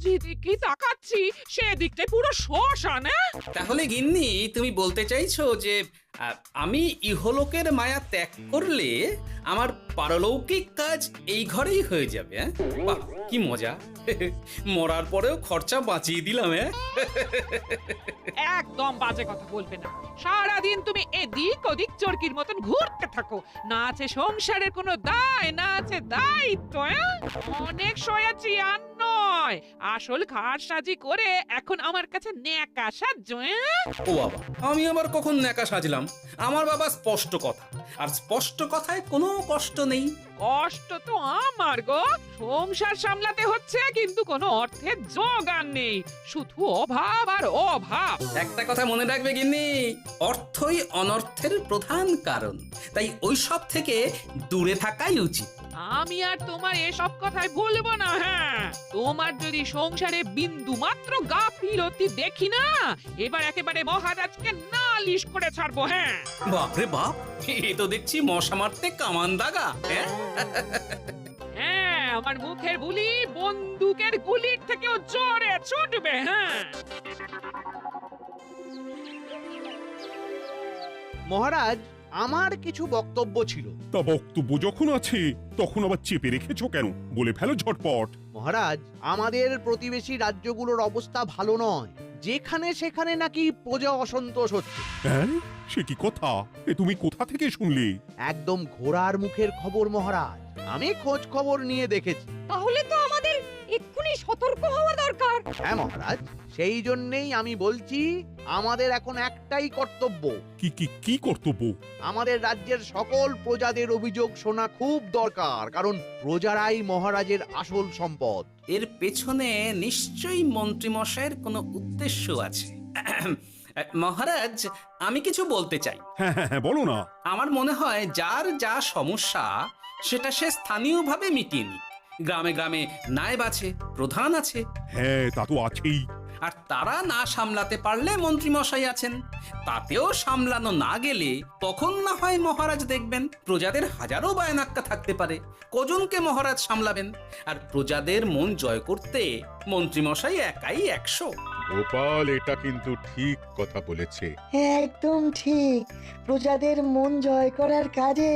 যেদিকে তাকাচ্ছি সেদিকটাই পুরো শ্মশান। তাহলে গিন্নি তুমি বলতে চাইছো যে আমি ইহলোকের মায়া ত্যাগ করলে আমার পারলৌকিক কাজ এই ঘরেই হয়ে যাবে? বাহ, কি মজা! মরার পরেও খরচা বাঁচিয়ে দিলাম। একদম বাজে কথা বলবে না। সারাদিন তুমি এদিক ওদিক চরকির মতন ঘুরতে থাকো, না আছে সংসারের কোনো দায়, না আছে দায়িত্ব। অনেক সয়াছি আর নয়, আসল ঘাট সাজি করে এখন আমার কাছে ন্যাকা সাহায্য। ও বাবা, আমি আবার কখন ন্যাকা সাজলাম? আমার বাবা স্পষ্ট কথা, আর স্পষ্ট কথায় কোনো কষ্ট নেই। কষ্ট তো আমার গো, সংসার সামলাতে হচ্ছে কিন্তু কোনো অর্থের জোগান নেই, শুধু অভাব আর অভাব। একটা কথা মনে রাখবে গিন্নি, অর্থই অনর্থের প্রধান কারণ, তাই ওইসব থেকে দূরে থাকাই উচিত। আমি আর তোমার এসব কথাই বলবো না। হ্যাঁ, তোমার যদি সংসারে বিন্দু মাত্র গাফিলতি দেখি না, এবার একেবারে মহারাজকে নালিশ করে ছাড়বো। হ্যাঁ বাপরে বাপ, এ তো দেখছি মশা মারতে কামান দাগা। হ্যাঁ, আমার মুখের বুলি বন্দুকের গুলির থেকেও জোরে ছুটবে। হ্যাঁ মহারাজ, আমার কিছু বক্তব্য ছিল। তা বক্তব্য যখন আছে তখন আবার চেপে রেখেছো কেন? বলে ফেলো ঝটপট। মহারাজ, আমাদের প্রতিবেশী রাজ্যগুলোর অবস্থা ভালো নয়, যেখানে সেখানে নাকি প্রজা অসন্তোষ হচ্ছে। হ্যাঁ, সে কি কথা? এ তুমি কোথা থেকে শুনলে? একদম ঘোড়ার মুখের খবর মহারাজ, আমি খোঁজ খবর নিয়ে দেখেছি। তাহলে তো আমাদের এক্ষুনি সতর্ক হওয়া দরকার। হ্যাঁ মহারাজ, সেই জন্যেই আমি বলছি আমাদের এখন একটাই কর্তব্য। কি কি কি কর্তব্য? আমাদের রাজ্যের সকল প্রজাদের অভিযোগ শোনা খুব দরকার, কারণ প্রজারাই মহারাজের আসল সম্পদ। এর পেছনে নিশ্চয়ই মন্ত্রীমশাইয়ের কোনো উদ্দেশ্য আছে। মহারাজ, আমি কিছু বলতে চাই। হ্যাঁ হ্যাঁ হ্যাঁ, বলো না। আমার মনে হয় যার যা সমস্যা সেটা সে স্থানীয়ভাবে মিটিয়ে নিক। গ্রামে গ্রামে নায়েব আছে, প্রধান আছে। হ্যাঁ, তা তো আছেই। আর তারা না সামলাতে পারলে মন্ত্রীমশাই আছেন। তাতেও সামলানো না গেলে তখন না হয় মহারাজ দেখবেন। প্রজাদের হাজারো বায়নাক্কা থাকতে পারে, কজনকে মহারাজ সামলাবেন? আর প্রজাদের মন জয় করতে মন্ত্রীমশাই একাই 100। গোপাল এটা কিন্তু ঠিক কথা বলেছে। একদম ঠিক। প্রজাদের মন জয় করার কাজে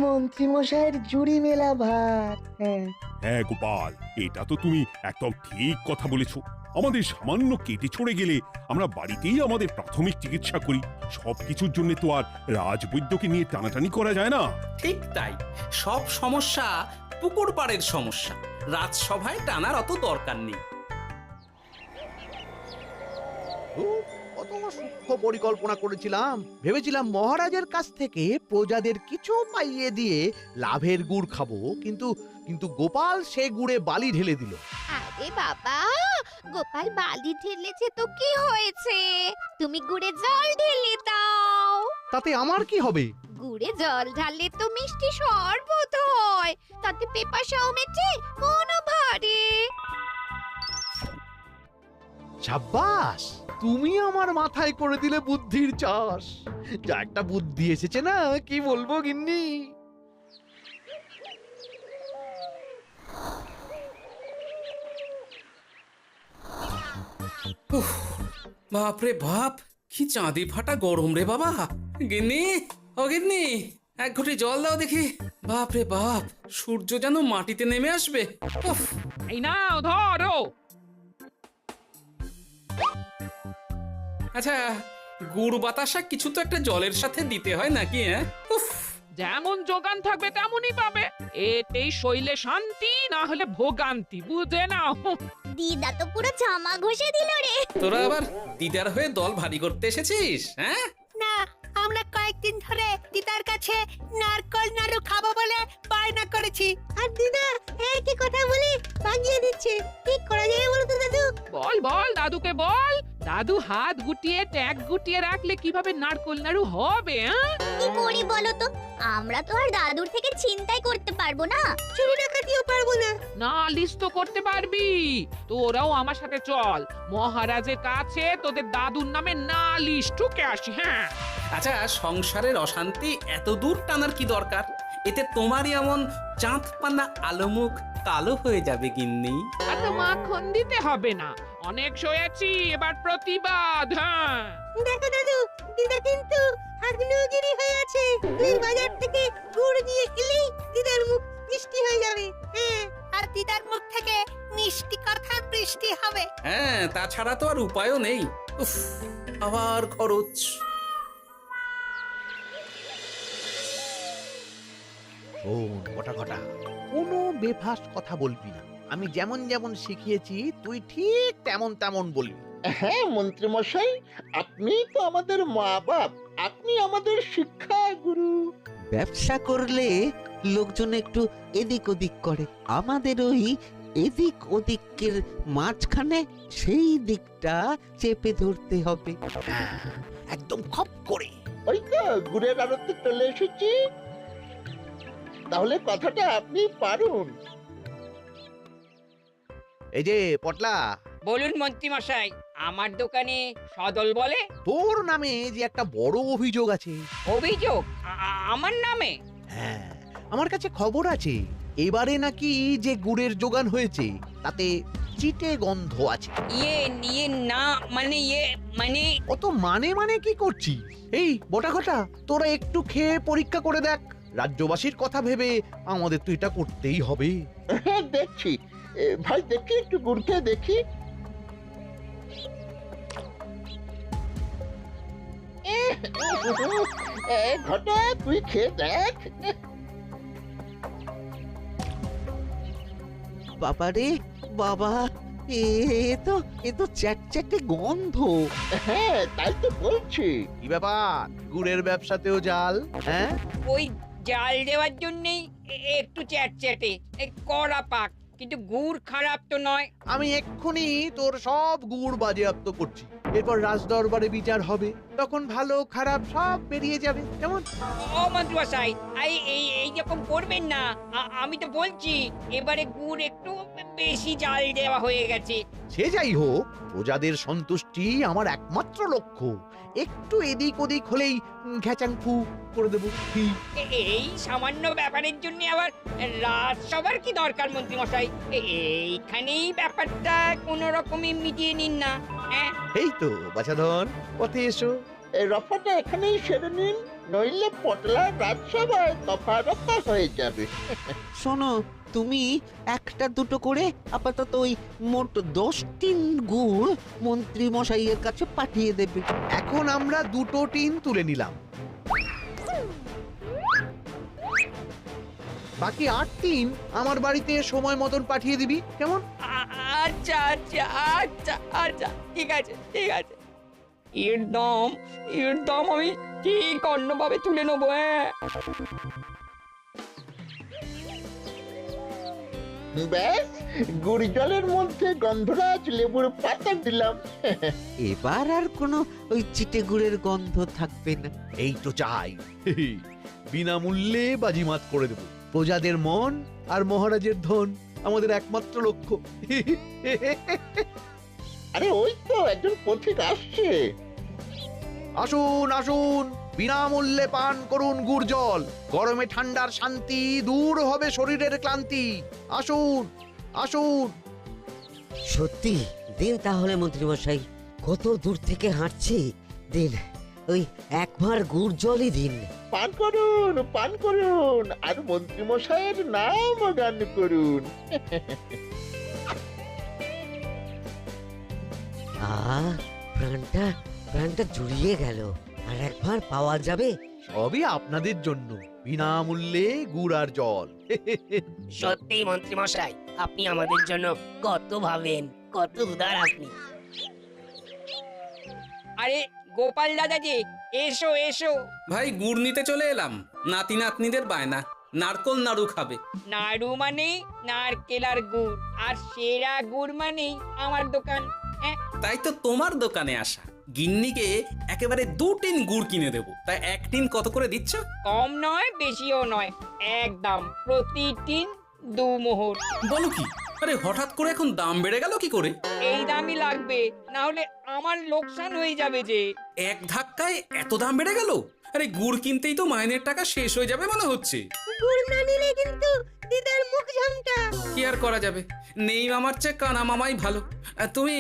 মন্ত্রীমশাইয়ের জুড়ি মেলা ভার। হ্যাঁ হ্যাঁ গোপাল, এটা তো তুমি একদম ঠিক কথা বলেছো। আমাদের সামান্য কেটে ছড়ে গেলে আমরা বাড়িতেই আমাদের প্রাথমিক চিকিৎসা করি। সবকিছুর জন্য তো আর রাজবৈদ্যকে নিয়ে টানাটানি করা যায় না। ঠিক তাই, সব সমস্যা পুকুর পাড়ের সমস্যা, রাজসভায় টানার অত দরকার নেই। কত সূক্ষ্ম পরিকল্পনা করেছিলাম, ভেবেছিলাম মহারাজের কাছ থেকে প্রজাদের কিছু পাইয়ে দিয়ে লাভের গুড় খাবো, কিন্তু কিন্তু গোপাল সে গুড়ে বালি ঢেলে দিল। আরে বাবা, গোপাল বালি ঢেলেছে তো কি হয়েছে? তুমি গুড়ে জল ঢেলে দাও। তাতে আমার কি হবে? গুড়ে জল ঢাললে তো মিষ্টি শরবত হয়, তাতে পেপাসাও মেটে, মনও ভরে। সাব্বাস, তুমি আমার মাথায় করে দিলে বুদ্ধির চাষ। যা একটা বুদ্ধি এসেছে না, কি বলবো গিন্নি। বাপরে বাপ, কি চাঁদি ফাটা গরম রে বাবা। গিন্নি, ও গিন্নি, এক ঘটি জল দাও দেখি। বাপরে বাপ, সূর্য যেন মাটিতে নেমে আসবে। উফ, এই নাও ধরো। আচ্ছা, গুড় বাতাসা কিছু তো একটা জলের সাথে দিতে হয় নাকি? উফ, যেমন যোগান থাকবে তেমনই পাবে। এতেই শৈলে শান্তি, না হলে ভোগান্তি, বুঝে নাও। দিদা তো পুরো জামা ঘষে দিল রে। তোরা আবার দিদার হয়ে দল ভারী করতে এসেছিস? হ্যাঁ না, আমরা কয়েকদিন ধরে দিদার কাছে নারকল নাড়ু খাবো বলে বায়না করেছি। আর দিদা একই কথা বলে ভাঙিয়ে দিচ্ছে। কি করা যায় বলো তো দাদু? বল বল দাদুকে বল। দাদু হাত গুটিয়ে ট্যাগ গুটিয়ে রাখলে কিভাবে নারকোল নাড়ু হবে? কি করি বলো তো? আমরা তো আর দাদুর থেকে চিন্তাই করতে পারবো না, চুরি ডাকাতিও পারবো না। নালিশ তো করতে পারবি। তোরাও আমার সাথে চল, মহারাজের কাছে তোদের দাদুর নামে নালিশ ঠুকে আসি। হ্যাঁ, আচ্ছা, সংসারের অশান্তি এত দূর টানার কি দরকার? এতে তোমারই এমন চাঁদ পানা আলোমুখ কালো হয়ে যাবে গিন্নি। এত মাখন দিতে হবে না, অনেক সয়েছি, এবার প্রতিবাদ। হ্যাঁ, দেখো দাদু, দিদা কিন্তু আগ্নেয়গিরি হয়ে আছে। তুই বাজার থেকে গুড় নিয়ে এলেই দিদার মুখ মিষ্টি হয়ে যাবে। হ্যাঁ, আর দিদার মুখ থেকে মিষ্টি কথার বৃষ্টি হবে। হ্যাঁ, তাছাড়া তো আর উপায়ও নেই। উফ, আবার খরচ। শোন কটা কটা, কোনো বেফাস কথা বলবি না। আমি যেমন যেমন শিখিয়েছি তুই ঠিক তেমন তেমন বলবি। হ্যাঁ মন্ত্রী মশাই, আপনি তো আমাদের মা বাপ, আপনি আমাদের শিক্ষা গুরু। ব্যবসা করলে লোকজন একটু এদিক ওদিক করে, আমাদের ওই এদিক ওদিকের মাঝখানে সেই দিকটা চেপে ধরতে হবে। হ্যাঁ, একদম খপ করে। ওই তো গুড়ের আড়তে চলে এসেছি, তাহলে কথাটা আপনি পারুন। এই যে পটলা, বলুন মন্ত্রী মশাই, আমার দোকানে সদল বলে তোর নামে যে একটা বড় অভিযোগ আছে। অভিযোগ আমার নামে? হ্যাঁ, আমার কাছে খবর আছে এবারে নাকি যে গুড়ের যোগান হয়েছে তাতে চিটে গন্ধ আছে। ইয়ে না মানে অত মানে কি করছি? এই বটা ঘটা, তোরা একটু খেয়ে পরীক্ষা করে দেখ। রাজ্যবাসীর কথা ভেবে আমাদের তো এটা করতেই হবে। হ্যাঁ দেখছি, ভাই দেখি একটু গুড় খেয়ে দেখি। ঘটা তুই খেয়ে দেখ। বাবারে বাবা, এ তো চ্যাটচ্যাটে গন্ধ। হ্যাঁ তাই তো বলছি। কি ব্যাপার, গুড়ের ব্যবসাতেও জাল? হ্যাঁ, ওই জাল দেওয়ার জন্যই একটু চ্যাটচ্যাটে, কড়া পাক, কিন্তু গুড় খারাপ তো নয়। আমি এক্ষুনি তোর সব গুড় বাজেয়াপ্ত করছি। এরপর রাজদরবারে বিচার হবে, তখন ভালো খারাপ সব বেরিয়ে যাবে। কেমন? ও মন্ত্রী মশাই, এই রকম করবেন না। আমি তো বলছি এবারে গুড় একটু বেশি জাল দেওয়া হয়ে গেছে। সে যাই হোক, প্রজাদের সন্তুষ্টি আমার একমাত্র লক্ষ্য। একটু এদিক ওদিক হলেই ঘ্যাচাংফু করে দেবো। কি? এই সামান্য ব্যাপারের জন্য আবার রাজসভার কি দরকার মন্ত্রী মশাই? এইখানেই ব্যাপারটা কোনো রকমে মিটিয়ে নিন না। হ্যাঁ, এই তো বাছাধন, পথে এসো। এই রফাটা এখানেই সেরে নিন, নইলে পটলা রাজসভায় দফা রফা হয়ে যাবে। শোনো, তুমি একটা দুটো করে আপাতত ওই মোট 10 টিন গুড় মন্ত্রী মশাইয়ের কাছে পাঠিয়ে দেবে। এখন আমরা 2 টিন তুলে নিলাম, বাকি 8 টিন আমার বাড়িতে সময় মতন পাঠিয়ে দিবি। কেমন? আচ্ছা আচ্ছা আচ্ছা আচ্ছা, ঠিক আছে ঠিক আছে। এর দাম আমি ঠিক অন্যভাবে তুলে নেবো। হ্যাঁ, ব্যাস, গুড় জলের মধ্যে গন্ধরাজ লেবুর পাতা দিলাম। এবার আর কোনো ওই চিটে গুড়ের গন্ধ থাকবে না। এই তো চাই। বিনামূল্যে বাজিমাত করে দেব। প্রজাদের মন আর মহারাজের ধন আমাদের একমাত্র লক্ষ্য। আরে ওই তো একজন পথিক আসছে। আসুন আসুন, বিনামূল্যে পান করুন গুড় জল। গরমে ঠান্ডার শান্তি, দূর হবে শরীরের ক্লান্তি। আসুন আসুন। সত্যি দিন তাহলে মন্ত্রী মশাই, কত দূর থেকে হাঁটছি, দিন ওই একবার গুড় জলই দিন। পান করুন আর মন্ত্রী মশাইয়ের নাম গান করুন। প্রাণটা জুড়িয়ে গেল। আর একবার পাওয়া যাবে? সবই আপনাদের জন্য, বিনামূল্যে গুড় আর জল। সত্যি মন্ত্রী মশাই, আপনি আমাদের জন্য কত ভাবেন, কত উদার আপনি। আরে গোপাল দাদা যে, এসো এসো। ভাই গুড় নিতে চলে এলাম। নাতি নাতনিদের বায়না, নারকল নাড়ু খাবে। নাড়ু মানে নারকেল আর গুড়, আর সেরা গুড় মানেই আমার দোকান। হ্যাঁ, তাই তো তোমার দোকানে আসা। গিন্নিকে একেবারে 2 টিন গুড় কিনে দেবো। তাই 1 টিন কত করে দিচ্ছ? কম নয় বেশিও নয়, একদম প্রতি টিন 2 মোহর। বলো কি? আরে হঠাৎ করে এখন দাম বেড়ে গেল কি করে? এই দামই লাগবে, না হলে আমার লোকসান হয়ে যাবে যে। এক ধাক্কায় এত দাম বেড়ে গেল? আরে গুড় কিনতেই তো মাইনের টাকা শেষ হয়ে যাবে মনে হচ্ছে। গুড় না নিলে কিন্তু দিদার মুখ ঝামটা। কি আর করা যাবে, নেই মামার চেয়ে কানা মামাই ভালো। তুমি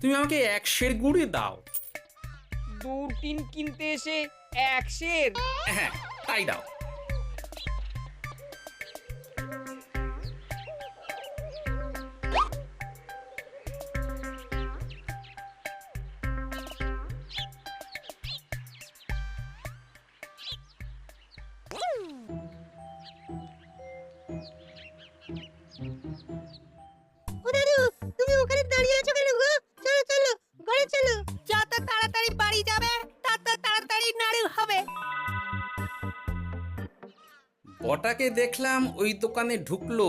তুমি আমাকে 1 সের গুড়ই দাও। 2 টিন কিনতে এসে 1 সের? হ্যাঁ তাই দাও। ও দাদু, তুমি ওখানে দাঁড়িয়ে আছো কেন গো? চলো চলো, ঘরে চলো। যত তাড়াতাড়ি বাড়ি যাবে তত তাড়াতাড়ি নাড়ু হবে। বটাকে দেখলাম ওই দোকানে ঢুকলো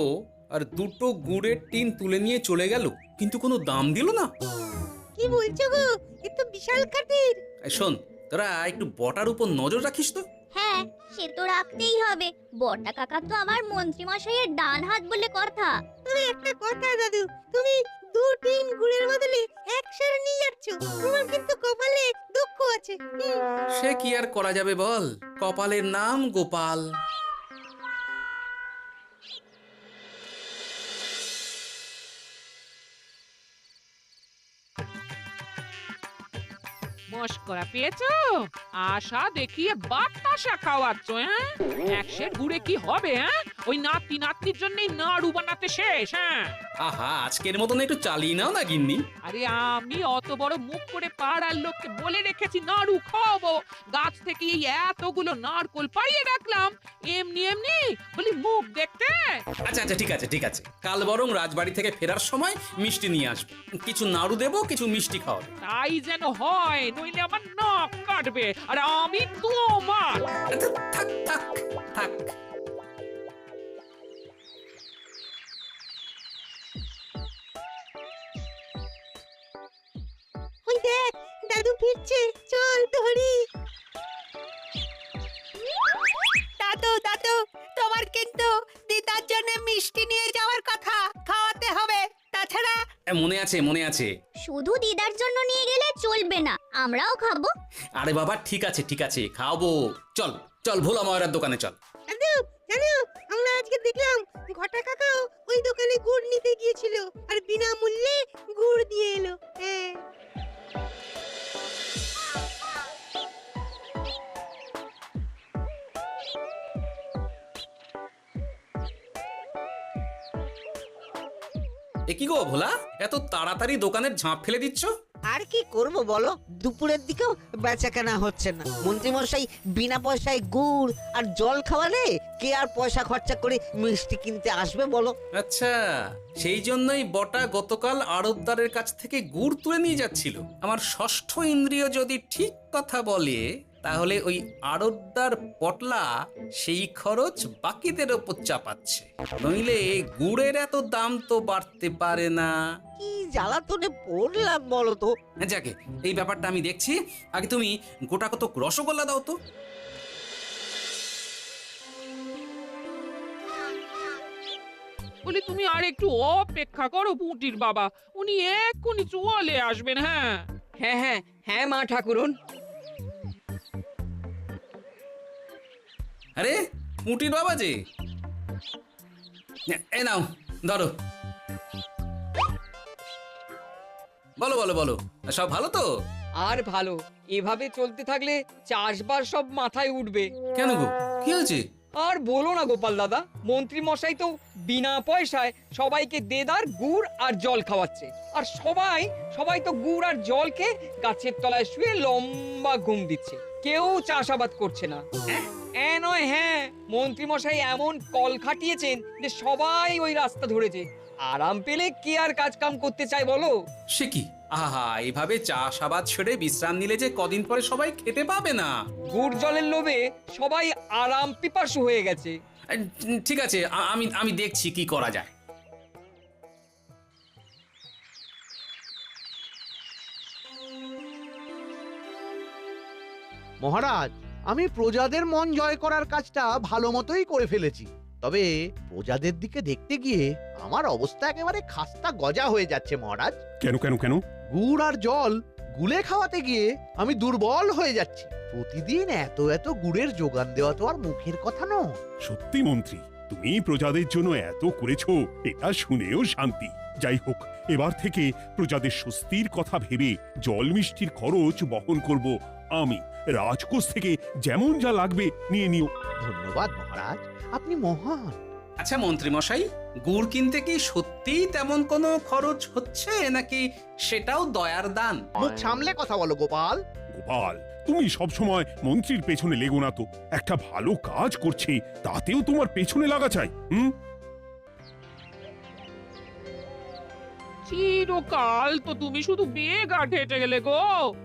আর 2টো গুড়ের টিন তুলে নিয়ে চলে গেল, কিন্তু কোনো দাম দিল না। কি বলছো গো? এ তো বিশাল খাতির। এই শোন, তোরা একটু বটার উপর নজর রাখিস তো। হ্যাঁ, সে তো রাখতেই হবে। বড়টা কাকা তো আমার মন্ত্রী মশাইয়ের ডান হাত বলে কথা। তবে একটা কথা দাদু, তুমি 2 টিন গুড়ের বদলে 1 সের নিয়ে যাচ্ছ। তোমার কিন্তু কপালে দুঃখ আছে। সে কি আর করা যাবে বল, কপালের নাম গোপাল। মস্করা পেয়েছো? আশা দেখিয়ে বাতাসা খাওয়াচ্ছ, হ্যাঁ? 1 সের গুড়ে কি হবে, হ্যাঁ? ওই নাতি নাতনির জন্যই নাড়ু বানাতে শেষ, হ্যাঁ? আহা, আজকের মতন একটু চালিয়ে নাও না গিন্নি। আরে আমি অত বড় মুখ করে পাড়ার লোককে বলে রেখেছি নাড়ু খাওয়াবো, গাছ থেকে এই এতগুলো নারকোল পাড়িয়ে রাখলাম, এমনি এমনি বলি মুখ দেখতে। আচ্ছা আচ্ছা, ঠিক আছে ঠিক আছে, কাল বরং রাজবাড়ি থেকে ফেরার সময় মিষ্টি নিয়ে আসবো। কিছু নাড়ু দেবো, কিছু মিষ্টি খাওয়াবো। তাই যেন হয়, নইলে আমার নাক কাটবে আর আমি তোমার। আচ্ছা, থাক থাক থাক। ওই দেখ, দাদু ফিরছে, চল ধরি। দাদু দাদু, তোমার কিন্তু দিদার জন্য মিষ্টি নিয়ে যাওয়ার কথা, খাওয়াতে হবে। তাছাড়া মনে আছে মনে আছে। শুধু দিদার জন্য নিয়ে গেলে চলবে না, আমরাও খাবো। আরে বাবা, ঠিক আছে ঠিক আছে, খাওয়াবো। চল চল, ভোলা ময়রার দোকানে চল। দাদু জানো, আমরা আজকে দেখলাম ঘটা কাকাও ওই দোকানে গুড় নিতে গিয়েছিল আর বিনামূল্যে গুড় দিয়ে এলো। হ্যাঁ, এ কি গো ভোলা, এত তাড়াতাড়ি দোকানের ঝাঁপ ফেলে দিচ্ছ? আর কি করব বলো, দুপুরের দিকেও বেচা কেনা হচ্ছে না। মন্ত্রীমশাই বিনা পয়সায় গুড় আর জল খাওয়ালে কে আর পয়সা খরচা করে মিষ্টি কিনতে আসবে বলো? আচ্ছা, সেই জন্যই বটা গতকাল আড়তদারের কাছ থেকে গুড় তুলে নিয়ে যাচ্ছিল। আমার ষষ্ঠ ইন্দ্রিয় যদি ঠিক কথা বলে, তাহলে ওই আড়তদার পটলা সেই খরচ বাকিদের ওপর চাপাচ্ছে। নইলে গুড়ের এত দাম তো বাড়তে পারে না। কি জ্বালাতনে পড়লাম বলো তো। যাকে, এই ব্যাপারটা আমি দেখছি। আগে তুমি গোটা কত রসগোল্লা দাও তো। বলি তুমি আর একটু অপেক্ষা করো পুটির বাবা, উনি এক্ষুনি চলে আসবেন। হ্যাঁ হ্যাঁ হ্যাঁ হ্যাঁ মা ঠাকুরন। আরে পুটির বাবা যে, এ নাও ধরো। বলো বলো বলো, সব ভালো তো? আর ভালো, এভাবে চলতে থাকলে চাষবাস সব মাথায় উঠবে। কেন গো, কি হয়েছে? আর বলো না গোপাল দাদা, মন্ত্রী মশাই তো বিনা পয়সায় সবাইকে দেদার গুড় আর জল খাওয়াচ্ছে। আর সবাই তো গুড় আর জলকে গাছের তলায় শুয়ে লম্বা ঘুম দিচ্ছে, কেউ চাষাবাদ করছে না। নয়, হ্যাঁ, মন্ত্রী মশাই এমন কল খাটিয়েছেন যে সবাই ওই রাস্তা ধরেছে। আরাম পেলে কে আর কাজ কাম করতে চায় বলো? সে কি, আহা, এভাবে চাষাবাদ ছেড়ে বিশ্রাম নিলে যে কদিন পরে সবাই খেতে পাবে না। গুড় জলের লোভে সবাই আরাম পিপাসু হয়ে গেছে। ঠিক আছে, আমি দেখছি কি করা যায়। মহারাজ, আমি প্রজাদের মন জয় করার কাজটা ভালো মতোই করে ফেলেছি। তবে প্রজাদের দিকে দেখতে গিয়ে আমার অবস্থা একেবারে খাস্তা গজা হয়ে যাচ্ছে মহারাজ। কেন কেন কেন? গুড় আর জল গুলে খাওয়াতে গিয়ে আমি দুর্বল হয়ে যাচ্ছি। প্রতিদিন এত এত গুড়ের যোগান দেওয়া তো আর মুখের কথা নয়। সত্যি মন্ত্রী, তুমি প্রজাদের জন্য এত করেছো, এটা শুনেও শান্তি। যাই হোক, এবার থেকে প্রজাদের স্বস্তির কথা ভেবে জল মিষ্টির খরচ বহন করব আমি। রাজকোষ থেকে যেমন যা লাগবে নিয়ে নিও। ধন্যবাদ মহারাজ, আপনি মহান। আচ্ছা মন্ত্রী মশাই, গুড় কিনতে কি সত্যিই তেমন কোনো খরচ হচ্ছে নাকি সেটাও দয়ার দান? মুখ সামলে কথা বলো গোপাল। গোপাল, তুমি সবসময় মন্ত্রীর পেছনে লেগো না তো। একটা ভালো কাজ করছে তাতেও তোমার পেছনে লাগা চাই। চিরকাল তো তুমি শুধু বেগাট হেঁটে গেলে গো।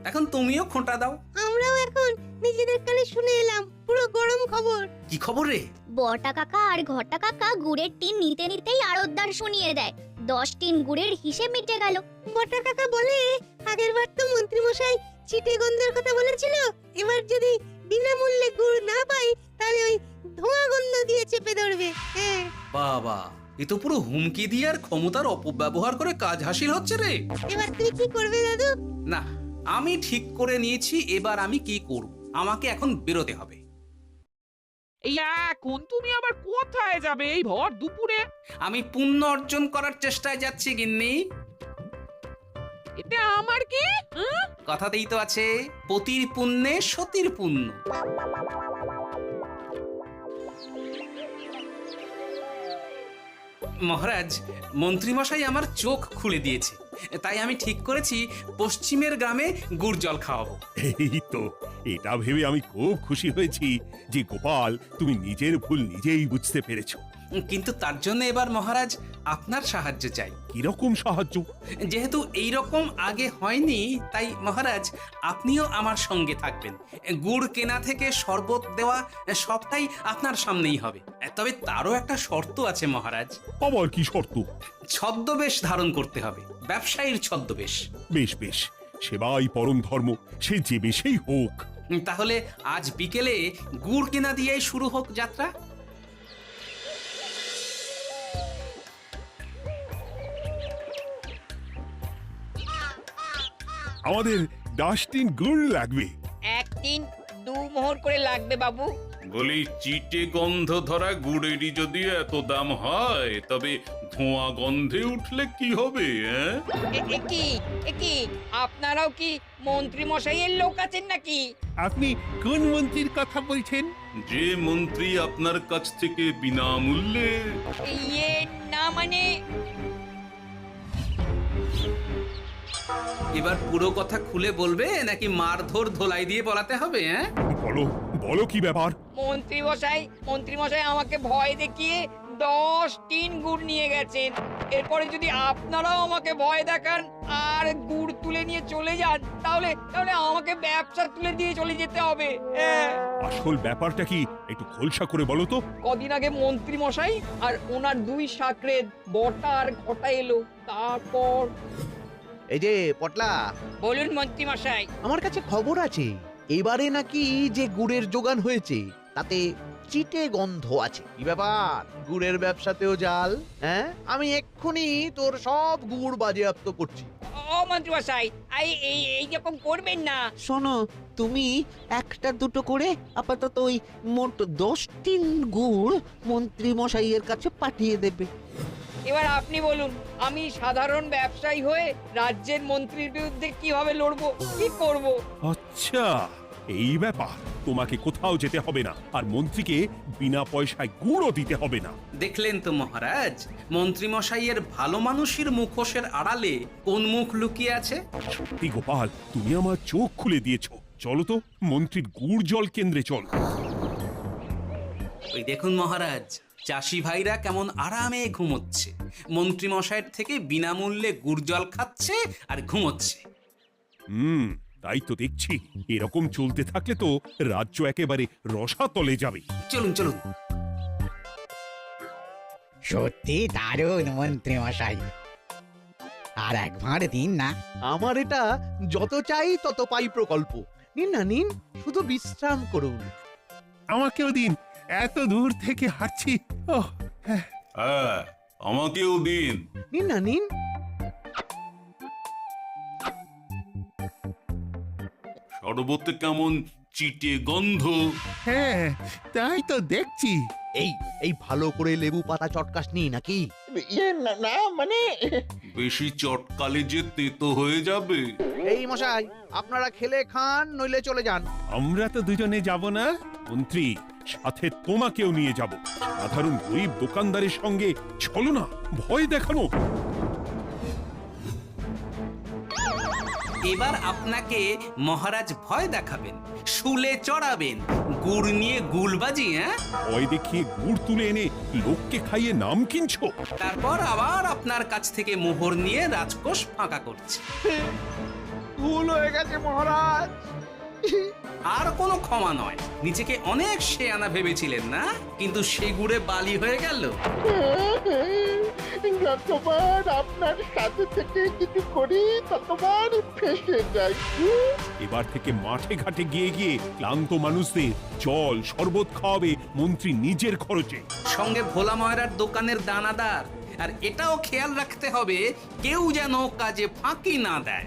এখন তুমিও খোঁটা দাও। আমরাও এখন নিজেদের কানে শুনে এলাম পুরো গরম খবর। কি খবর রে? বটা কাকা আর ঘটা কাকা গুড়ের টিন নিতে নিতেই আড়তদার শুনিয়ে দেয় 10 টিন গুড়ের হিসেব মিটে গেল। বটা কাকা বলে আগের বার তো মন্ত্রী মশাই চিটে গন্ধের কথা বলেছিল, এবার যদি বিনামূল্যে গুড় না পাই তাহলে ওই ধোঁয়া গন্ধ দিয়ে চেপে ধরবে। হ্যাঁ বাবা, এ তো পুরো হুমকি দিয়ে আর ক্ষমতার অপব্যবহার করে কাজ হাসিল হচ্ছে রে। এবার তুমি কি করবে দাদু? না, আমি ঠিক করে নিয়েছি এবার আমি কি করব। আমাকে এখন বেরোতে হবে। এই এখন তুমি আবার কোথায় যাবে এই ভর দুপুরে? আমি পুণ্য অর্জন করার চেষ্টায় যাচ্ছি গিন্নি। এতে আমার কি? কথাতেই তো আছে, পতির পুণ্যে সতীর পুণ্য। মহারাজ, মন্ত্রীমশাই আমার চোখ খুলে দিয়েছে, তাই আমি ঠিক করেছি পশ্চিমের গ্রামে গুড় জল খাওয়াবো। এই তো, এটা ভেবে আমি খুব খুশি হয়েছি যে গোপাল, তুমি নিজের ভুল নিজেই বুঝতে পেরেছো। কিন্তু তার জন্য এবার মহারাজ আপনার সাহায্য চাই। কিরকম সাহায্য? যেহেতু এই রকম আগে হয়নি, তাই মহারাজ আপনিও আমার সঙ্গে থাকবেন। গুড় কেনা থেকে শরবত দেওয়া সবটাই আপনার সামনেই হবে। তবে তারও একটা শর্ত আছে মহারাজ। আবার কি শর্ত? ছদ্মবেশ ধারণ করতে হবে, ব্যবসায়ীর ছদ্মবেশ। বেশ বেশ, সেবাই পরম ধর্ম, সে যে বেশেই হোক। তাহলে আজ বিকেলে গুড় কেনা দিয়েই শুরু হোক যাত্রা। আমাদের 10 টিন গুড় লাগবে। 1 টিন 2 মোহর করে লাগবে বাবু। বলি, চিটে গন্ধ ধরা গুড়েরই যদি এত দাম হয়, তবে ধোঁয়া গন্ধে উঠলে কি হবে? একি আপনারাও কি মন্ত্রী মশাইয়ের লোক আছেন নাকি? আপনি কোন মন্ত্রীর কথা বলছেন? যে মন্ত্রী আপনার কাছ থেকে বিনামূল্যে। ইয়ে না মানে, এবার পুরো কথা খুলে বলবে নাকি মারধর ধোলাই দিয়ে বলাতে হবে? বলো বলো, কি ব্যাপার? মন্ত্রী মশাই আমাকে ভয় দেখিয়ে 10 টিন গুড় নিয়ে গেছেন। এরপরে যদি আপনারাও আমাকে ভয় দেখান আর গুড় তুলে নিয়ে চলে যান, তাহলে আমাকে ব্যবসা তুলে দিয়ে চলে যেতে হবে। আসল ব্যাপারটা কি একটু খোলসা করে বলো তো। কদিন আগে মন্ত্রী মশাই আর ওনার 2 সাকরেদ বটা আর ঘটা এলো, তারপর। এই যে পটলা, বলুন মন্ত্রী মশাই। আমার কাছে খবর আছে এবারে নাকি যে গুড়ের যোগান হয়েছে তাতে চিটে গন্ধ আছে। কি ব্যাপার, গুড়ের ব্যবসাতেও জাল? হ্যাঁ, আমি এক্ষুনি তোর সব গুড় বাজেয়াপ্ত করছি। ও মন্ত্রী মশাই, এই রকম করবেন না। শোনো, তুমি 1-2 করে আপাতত ওই মোট 10 টিন গুড় মন্ত্রী মশাইয়ের কাছে পাঠিয়ে দেবে। এবার আপনি বলুন, আমি সাধারণ ব্যবসায়ী হয়ে রাজ্যের মন্ত্রীর বিরুদ্ধে কিভাবে লড়বো, কি করব? আচ্ছা, এই ব্যাপার। তোমাকে কোথাও যেতে হবে না, আর মন্ত্রীকে বিনা পয়সায় গুড়ও দিতে হবে না। দেখলেন তো মহারাজ, মন্ত্রী মশাইয়ের ভালো মানুষের মুখোশের আড়ালে কোন মুখ লুকিয়ে আছে। সত্যি গোপাল, তুমি আমার চোখ খুলে দিয়েছো। চলো তো মন্ত্রীর গুড় জল কেন্দ্রে চলো। ওই দেখুন মহারাজ, চাষি ভাইরা কেমন আরামে ঘুমোচ্ছে, মন্ত্রী মশাইয়ের থেকে বিনামূল্যে গুড় জল খাচ্ছে আর ঘুমোচ্ছে। তাই তো দেখছি। এরকম চলতে থাকলে তো রাজ্য একেবারে রসাতলে যাবে। চলুন চলুন। সত্যি দারুণ মন্ত্রী মশাই, আর একবার দিন না। আমার এটা যত চাই তত পাই প্রকল্প। নিন না নিন, শুধু বিশ্রাম করুন। আমাকেও দিন, এত দূর থেকে হাঁটছি। হ্যাঁ, আমাকেও দিন। নিন না নিন। শরবতে কেমন চিটে গন্ধ। হ্যাঁ তাই তো দেখছি। এই এই ভালো করে লেবু পাতা চটকাসনি নাকি? ইয়ে না না, মানে বেশি চটকালে যে তেতো হয়ে যাবে। এই মশাই, আপনারা খেলে খান নইলে চলে যান। আমরা তো দুজনে যাব না মন্ত্রী, সাথে তোমাকেও নিয়ে যাব। সাধারণ গরিব দোকানদারের সঙ্গে চলো না, ভয় দেখানো। এবার আপনাকে মহারাজ ভয় দেখাবেন, শুলে চড়াবেন, গুড় নিয়ে গুলবাজি। হ্যাঁ, ভয় দেখিয়ে গুড় তুলে এনে লোককে খাইয়ে নাম কিনছো। তারপর আবার আপনার কাছ থেকে মোহর নিয়ে রাজকোষ ফাঁকা করছে। ভুল হয়ে গেছে মহারাজ। আর কোনো ক্ষমা নয়। নিজেকে অনেক শেয়ানা ভেবেছিলেন না, কিন্তু সে গুড়ে বালি হয়ে গেল। যতবার আপনার সাথে থেকে কিছু করি ততবার ফেসে যাই। এবার থেকে মাঠে ঘাটে গিয়ে গিয়ে ক্লান্ত মানুষদের জল শরবত খাওয়াবে মন্ত্রী নিজের খরচে। সঙ্গে ভোলা ময়রার দোকানের দানাদার। আর এটাও খেয়াল রাখতে হবে কেউ যেন কাজে ফাঁকি না দেয়।